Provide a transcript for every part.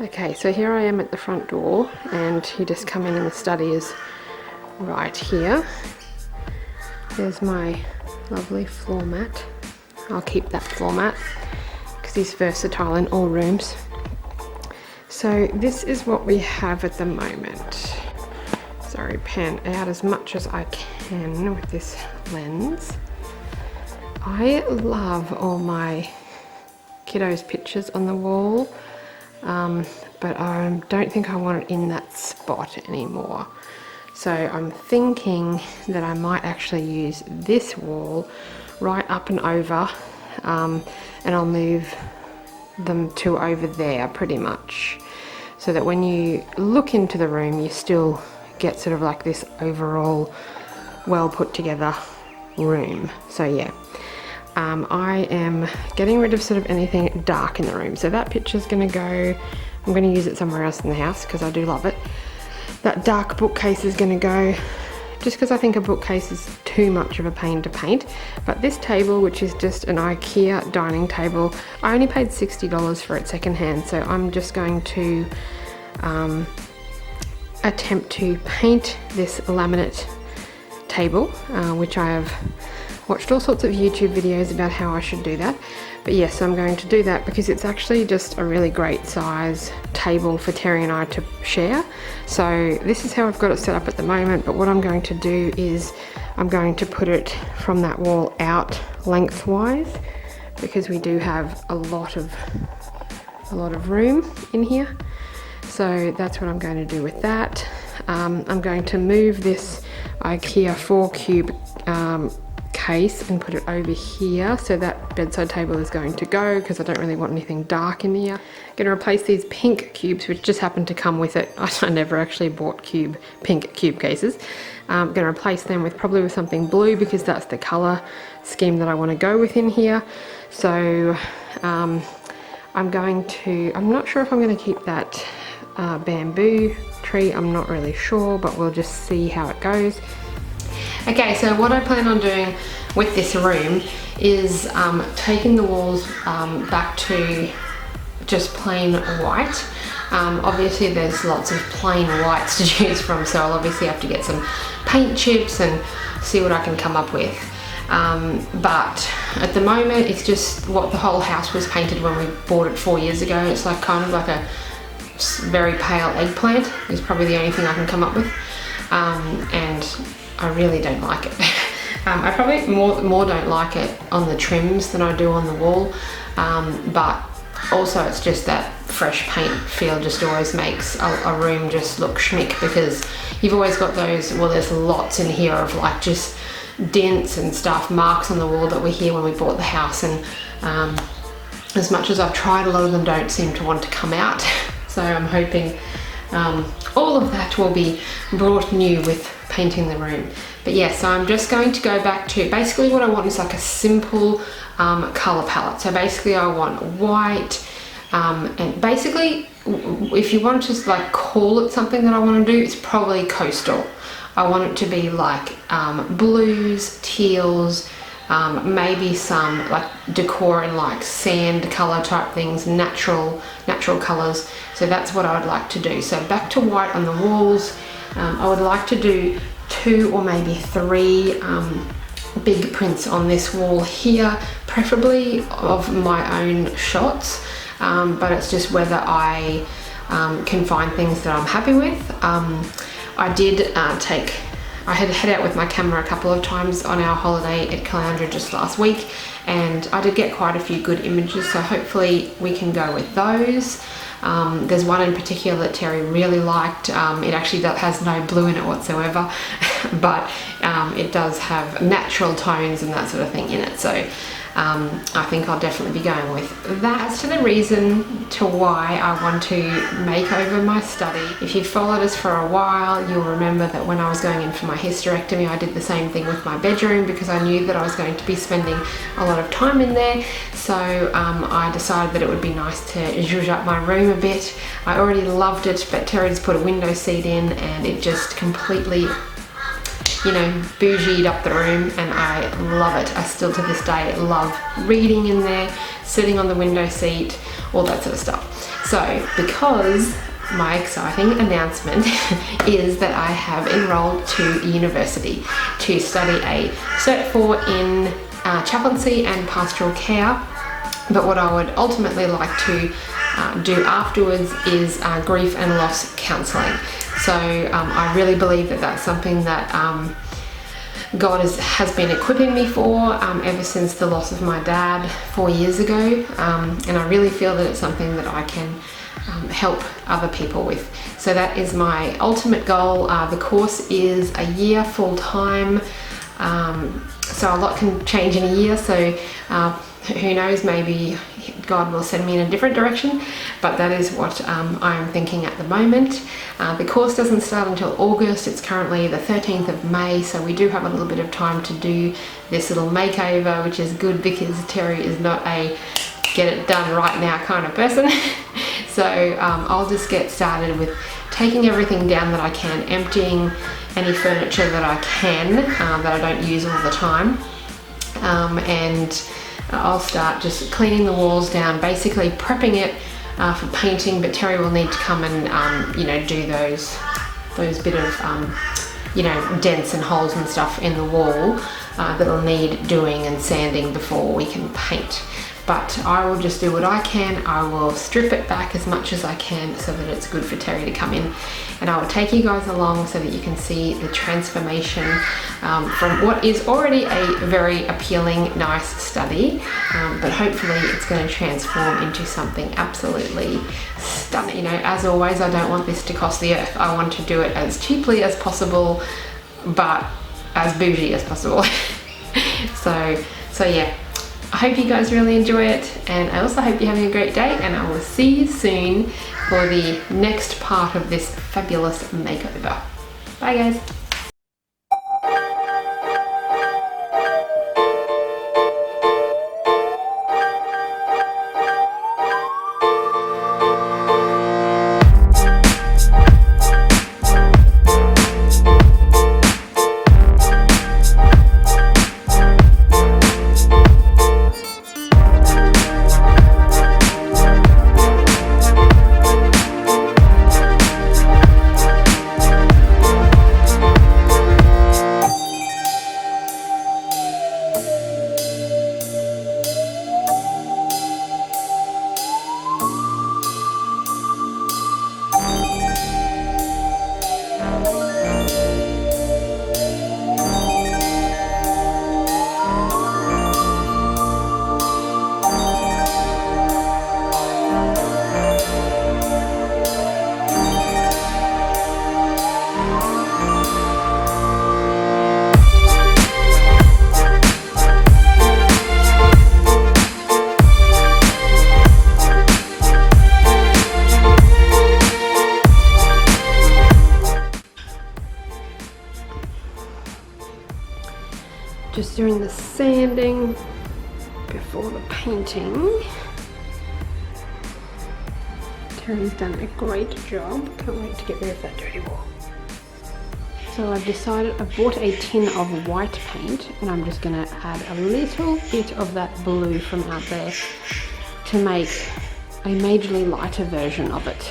Okay, so here I am at the front door, and you just come in and the study is right here. There's my lovely floor mat. I'll keep that floor mat because he's versatile in all rooms. So this is what we have at the moment. Sorry, pan out as much as I can with this lens. I love all my kiddos' pictures on the wall, but I don't think I want it in that spot anymore. So I'm thinking that I might actually use this wall right up and over, and I'll move them to over there pretty much, so that when you look into the room you still get sort of like this overall well put together room. So yeah, I am getting rid of sort of anything dark in the room. So that picture's gonna go, I'm gonna use it somewhere else in the house because I do love it. That dark bookcase is gonna go, just because I think a bookcase is too much of a pain to paint. But this table, which is just an IKEA dining table, I only paid $60 for it secondhand, so I'm just going to attempt to paint this laminate table, which I have watched all sorts of YouTube videos about how I should do that. But yes, I'm going to do that because it's actually just a really great size table for Terry and I to share. So this is how I've got it set up at the moment, but what I'm going to do is I'm going to put it from that wall out lengthwise, because we do have a lot of room in here. So that's what I'm going to do with that. I'm going to move this IKEA 4-cube case and put it over here, so that bedside table is going to go because I don't really want anything dark in here. I'm going to replace these pink cubes, which just happen to come with it. I never actually bought pink cube cases. I'm going to replace them with probably with something blue, because that's the color scheme that I want to go with in here. So I'm not sure if I'm going to keep that bamboo tree. I'm not really sure, but we'll just see how it goes. Okay, so what I plan on doing with this room is taking the walls back to just plain white. Obviously there's lots of plain whites to choose from, so I'll obviously have to get some paint chips and see what I can come up with. But at the moment it's just what the whole house was painted when we bought it 4 years ago. It's like kind of like a very pale eggplant is probably the only thing I can come up with, and I really don't like it. I probably more don't like it on the trims than I do on the wall, but also it's just that fresh paint feel just always makes a room just look schmick, because you've always got those, well, there's lots in here of like just dents and stuff, marks on the wall that were here when we bought the house, and as much as I've tried, a lot of them don't seem to want to come out. So I'm hoping all of that will be brought new with painting the room. But yeah, so I'm just going to go back to, basically what I want is like a simple color palette. So basically I want white, and basically if you want to just like call it something that I want to do, it's probably coastal. I want it to be like blues, teals, maybe some like decor in like sand color type things, natural colors. So that's what I would like to do. So back to white on the walls. I would like to do 2 or maybe 3 big prints on this wall here, preferably of my own shots, but it's just whether I can find things that I'm happy with. I had head out with my camera a couple of times on our holiday at Caloundra just last week, and I did get quite a few good images, so hopefully we can go with those. There's one in particular that Terry really liked. It actually has no blue in it whatsoever, but it does have natural tones and that sort of thing in it. So I think I'll definitely be going with that. As to the reason to why I want to make over my study, if you've followed us for a while, you'll remember that when I was going in for my hysterectomy, I did the same thing with my bedroom, because I knew that I was going to be spending a lot of time in there. So I decided that it would be nice to zhuzh up my room a bit. I already loved it, but Terry just put a window seat in and it just completely, you know, bougieed up the room, and I love it. I still to this day love reading in there, sitting on the window seat, all that sort of stuff. So because my exciting announcement is that I have enrolled to university to study a Cert 4 in chaplaincy and pastoral care, but what I would ultimately like to do afterwards is grief and loss counselling. So I really believe that that's something that God has been equipping me for ever since the loss of my dad 4 years ago, and I really feel that it's something that I can help other people with. So that is my ultimate goal. The course is a year full time, so a lot can change in a year, so who knows, maybe God will send me in a different direction, but that is what I'm thinking at the moment. The course doesn't start until August. It's currently the 13th of May, so we do have a little bit of time to do this little makeover, which is good because Terry is not a get it done right now kind of person. So I'll just get started with taking everything down that I can, emptying any furniture that I can, that I don't use all the time, and I'll start just cleaning the walls down, basically prepping it for painting, but Terry will need to come and you know, do those bit of you know, dents and holes and stuff in the wall that'll need doing and sanding before we can paint. But I will just do what I can. I will strip it back as much as I can so that it's good for Terry to come in, and I will take you guys along so that you can see the transformation from what is already a very appealing, nice study, but hopefully it's going to transform into something absolutely stunning. You know, as always, I don't want this to cost the earth. I want to do it as cheaply as possible, but as bougie as possible. So yeah. I hope you guys really enjoy it, and I also hope you're having a great day, and I will see you soon for the next part of this fabulous makeover. Bye guys. Just doing the sanding before the painting. Terry's done a great job. Can't wait to get rid of that dirty wall. So I've decided, I've bought a tin of white paint, and I'm just going to add a little bit of that blue from out there to make a majorly lighter version of it.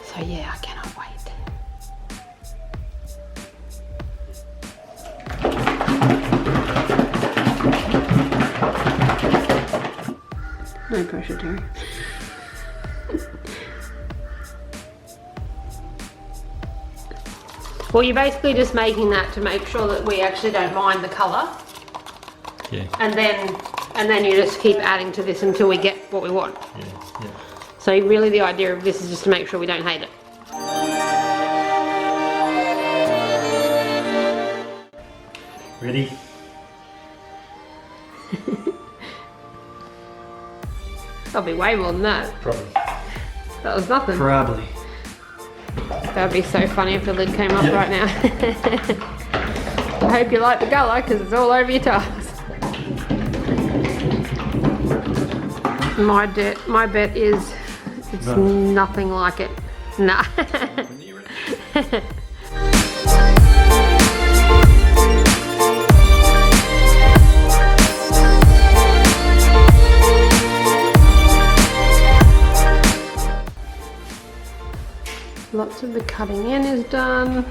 So yeah, I cannot wait. No pressure, Terry. Well, you're basically just making that to make sure that we actually don't mind the colour. Yeah. And then you just keep adding to this until we get what we want. Yeah, yeah. So really the idea of this is just to make sure we don't hate it. Ready? That'll be way more than that. Probably. That was nothing. Probably. That would be so funny if the lid came up right now. I hope you like the colour because it's all over your tiles. My bet is it's nothing like it. Nah. So the cutting in is done.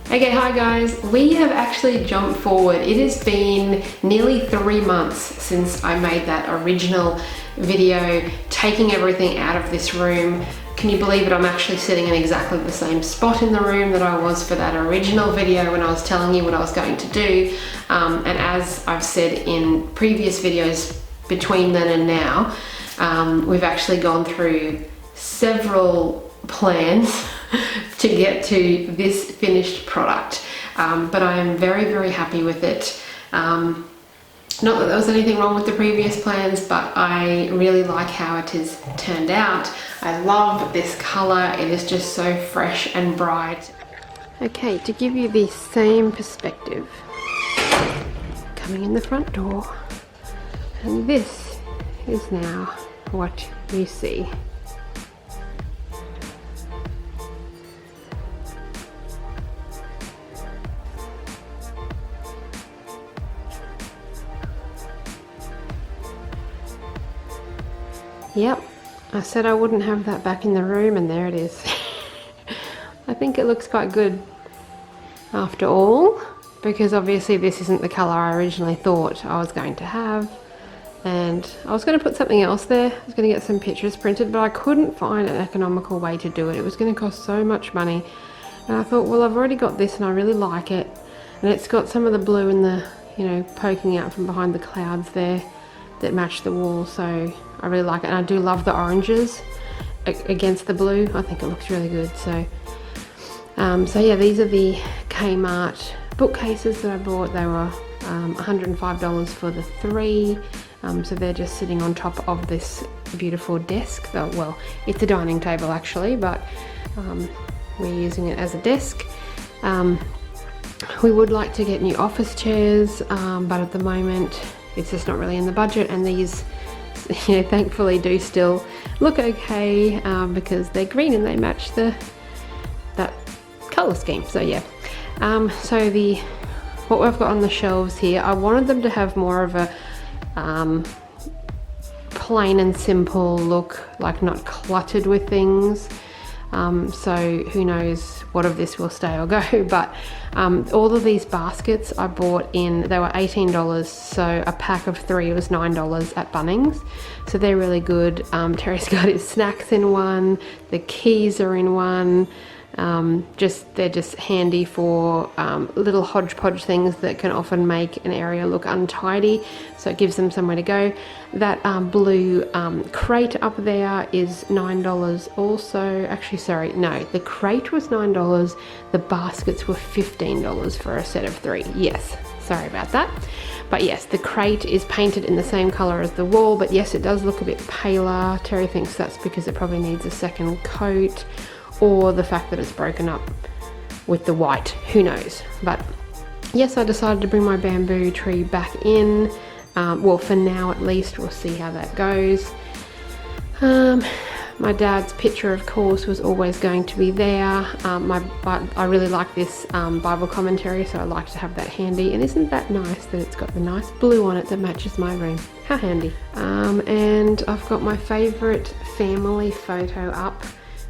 Okay, hi guys. We have actually jumped forward. It has been nearly 3 months since I made that original video taking everything out of this room. Can you believe it? I'm actually sitting in exactly the same spot in the room that I was for that original video when I was telling you what I was going to do. And as I've said in previous videos between then and now, we've actually gone through several plans to get to this finished product. But I am very, very happy with it. Not that there was anything wrong with the previous plans, but I really like how it has turned out. I love this color. It is just so fresh and bright. Okay, to give you the same perspective, coming in the front door, and this is now what you see. Yep, I said I wouldn't have that back in the room, and there it is. I think it looks quite good after all, because obviously this isn't the colour I originally thought I was going to have, and I was going to put something else there. I was going to get some pictures printed, but I couldn't find an economical way to do it. It was going to cost so much money, and I thought, well, I've already got this and I really like it, and it's got some of the blue and the, you know, poking out from behind the clouds there that match the wall, so I really like it. And I do love the oranges against the blue. I think it looks really good. So yeah, these are the Kmart bookcases that I bought. They were $105 for the 3. So they're just sitting on top of this beautiful desk. Well, it's a dining table actually, but we're using it as a desk. We would like to get new office chairs, but at the moment it's just not really in the budget, and these, you know, thankfully do still look okay because they're green and they match that color scheme. So yeah, so what we've got on the shelves here, I wanted them to have more of a plain and simple look, like not cluttered with things. So who knows what of this will stay or go, but all of these baskets I bought in, they were $18, so a pack of 3 was $9 at Bunnings, so they're really good. Terry's got his snacks in one, the keys are in one. They're just handy for little hodgepodge things that can often make an area look untidy, so it gives them somewhere to go. That blue crate up there is $9 also. Actually, sorry, no, the crate was $9, the baskets were $15 for a set of 3. Yes, sorry about that. But yes, the crate is painted in the same color as the wall, but yes, it does look a bit paler. Terry thinks that's because it probably needs a second coat, or the fact that it's broken up with the white, who knows. But yes, I decided to bring my bamboo tree back in. Well, for now at least, we'll see how that goes. My dad's picture, of course, was always going to be there. I really like this Bible commentary, so I like to have that handy. And isn't that nice that it's got the nice blue on it that matches my room? How handy. And I've got my favourite family photo up,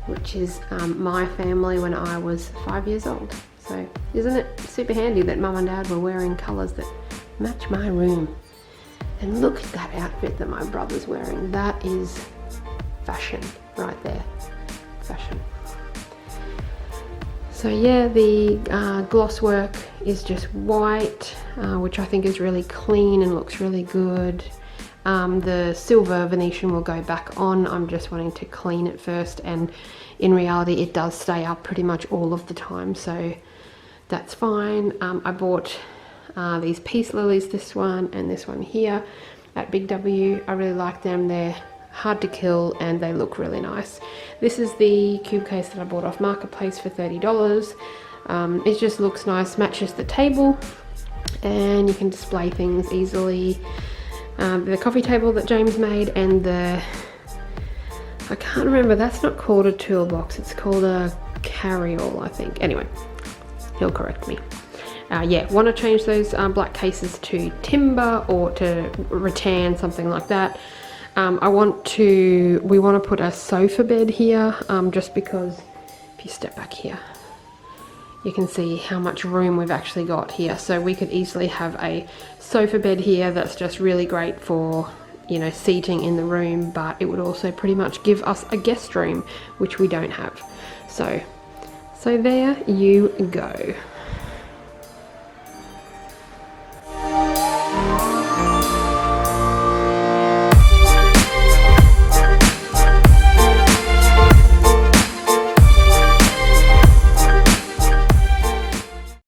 which is my family when I was 5 years old. So isn't it super handy that Mum and Dad were wearing colours that match my room? And look at that outfit that my brother's wearing. That is fashion right there. Fashion. So yeah, the gloss work is just white, which I think is really clean and looks really good. The silver Venetian will go back on. I'm just wanting to clean it first, and in reality it does stay up pretty much all of the time, so that's fine. I bought these peace lilies, this one and this one here at Big W. I really like them. They're hard to kill and they look really nice. This is the cube case that I bought off Marketplace for $30. It just looks nice, matches the table, and you can display things easily. The coffee table that James made, and I can't remember, that's not called a toolbox, it's called a carry-all, I think. Anyway, he'll correct me. yeah, want to change those black cases to timber or to rattan, something like that. We want to put a sofa bed here, just because if you step back here, you can see how much room we've actually got here. So we could easily have a sofa bed here that's just really great for, you know, seating in the room, but it would also pretty much give us a guest room, which we don't have. So there you go.